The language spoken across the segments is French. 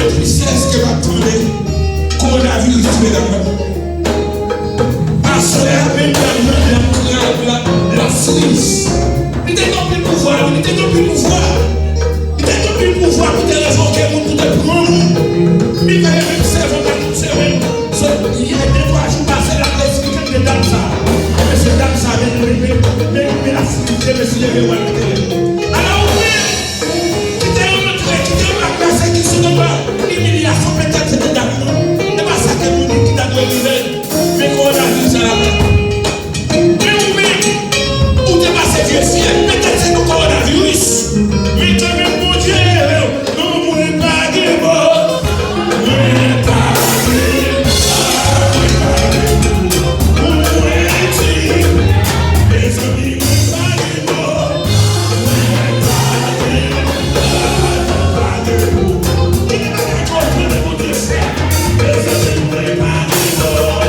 tristesse que m'attendait. Coronavirus, mesdames. Parce que la Suisse, il était dans le pouvoir, il était dans le pouvoir. Il était dans le pouvoir pour te révoquer, pour te prendre. Il fallait même servir dans toute semaine. Il y a des fois, je passais la expliquer de dame ça. Mais c'est dame ça, mais la Suisse, mais c'est les rois. Alors, oui, qui t'a montré, qui t'a placé, qui se donne pas. L'humiliation, peut-être, c'était dame. C'est pas ça que vous dites qui t'a donné. Mais qu'on a vu ça là-bas. Peut-être c'est le coronavirus. Mais quand même, mon Dieu, non, on n'est pas des morts. On n'est pas des morts. On est dit, mes amis, on n'est pas des morts. On n'est pas des morts. Il n'est pas des morts, mais mon Dieu, c'est mes amis, on n'est pas des morts.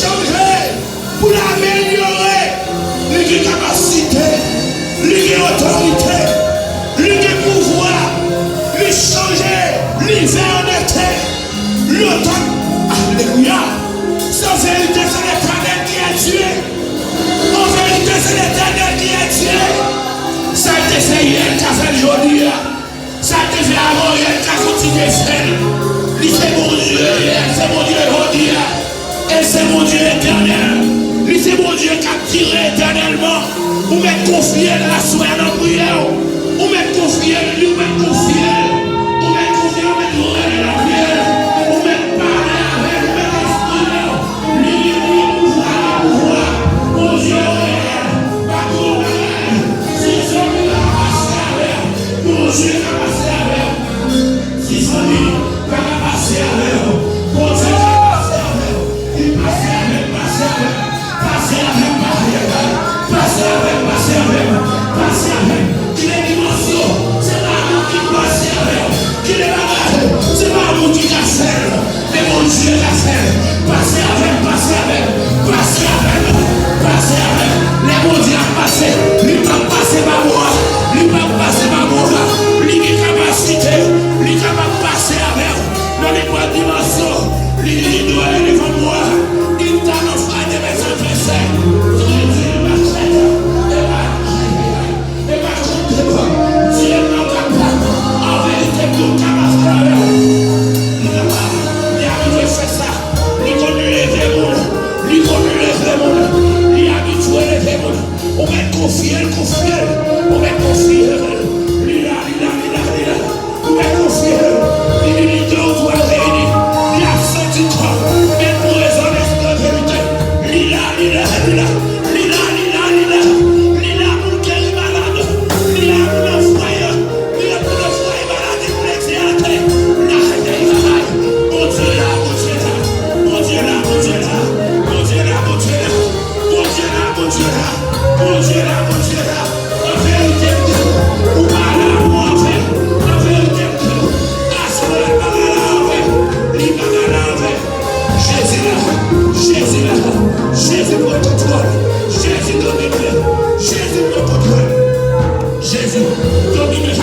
changer, pour l'améliorer. Il a capacité, il a autorité, il a pouvoir, il changer, il faire honnêteté, l'automne. Alléluia. Sans vérité, c'est l'Éternel qui a tué. En vérité, c'est l'Éternel qui a tué. Ça a été fait hier, qui a fait aujourd'hui. Ça a été fait avant hier, qui a continué à faire. C'est mon Dieu hier, c'est mon Dieu aujourd'hui. Et c'est mon Dieu éternel. C'est mon Dieu qui a tiré éternellement. Ou m'être confié la soirée dans la prière. Ou m'être confié, ou m'être confié. Ou m'être confié, ou m'être confié dans la prière. Ou m'être parlé avec, ou m'être inspiré. Lui, pouvoir. Mon Dieu réel. Pas pour réel. Si son lui a passé avec. Mon Dieu a passé avec. Si son lui a passé avec. Mon Dieu a passé avec. Il passe avec, passe avec. Passe avec, passe avec, passe avec, passe avec. Qu'il est dimension, c'est pas nous qui passe avec. Qu'il est là, c'est pas nous qui l'a fait. Mais mon Dieu l'a fait. Passe avec, passe avec, passe avec, passe avec. Les mon Dieu a passé. Lui pas passer par moi. Lui pas passer par moi. Lui qui a capacité. Lui qui a passer avec. Dans les bonnes dimensions. Lui doit aller devant moi. Il t'a offert de mes adversaires. On va être confié, on va être confié. On va être confié. Il est deux ou trois réunis. Il a senti quoi? Mais pour raisonner sur la vérité. Lila, pour qu'elle est malade. Lila, pour le foyer. Lila, pour le foyer malade. Pour l'exécuter. Mon Dieu là, mon Dieu là. Mon Dieu là, mon Dieu là. Mon Dieu là, mon Dieu là. Mon Dieu là, mon Dieu là. Mon Dieu là, mon Dieu là. En vérité, ou pas là, ou en fait. En vérité, à ce moment-là, il va laver. Jésus là, Jésus là. Jésus pour le contrôle. Jésus domine. Jésus pour le contrôle. Jésus domine.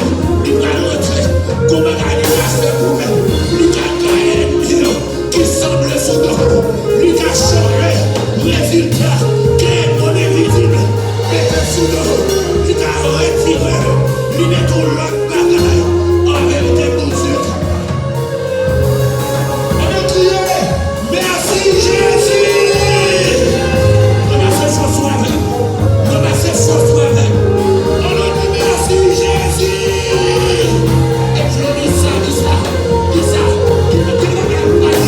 Il va rentrer. Comment il va faire pour moi? Il va gagner qui semble sous l'eau. Il va changer. Résultat. Qui est mon invisible. Sous l'eau. Il va retirer. Il met tout l'autre bagaille. En vérité, mon Dieu. On a crié. Merci Jésus. On a fait force avec. On a fait force avec. On a dit merci Jésus. Et je dis ça.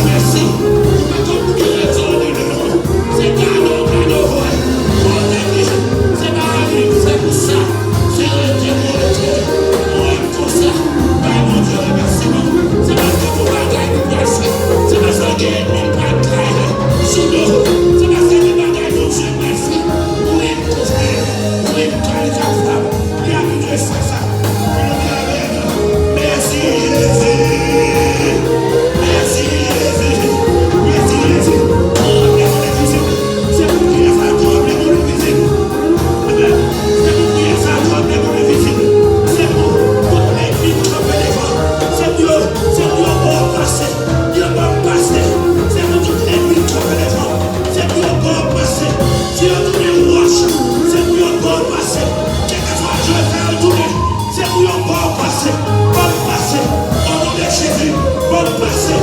Merci. Tu m'as compris raison de nous. C'est cadeau. C'est pas la vie, c'est pour ça. C'est on aime pour ça. Mon Dieu, remercie-moi. C'est parce que vous bagaille nous merci. C'est parce que nous bagaille sous l'eau. C'est parce que nous bagaille nous Dieu merci. Nous aime pour ça. Nous aime quand les femmes. Il y a plus de ça. Merci Jésus. Merci Jésus. Merci Jésus. C'est pour qui ça tombe les mondes visibles. C'est pour qui ça tombe les mondes visibles. C'est pour toutes les vies trempées devant. C'est pour encore passer. Il va passer. C'est pour toutes les vies trempées devant. C'est pour encore passer. Si on tourne les roches, c'est pour encore passer. Quelque soit je vais faire tourner. C'est pour encore passer. Bon passer. Au nom de Jésus. Bon passer.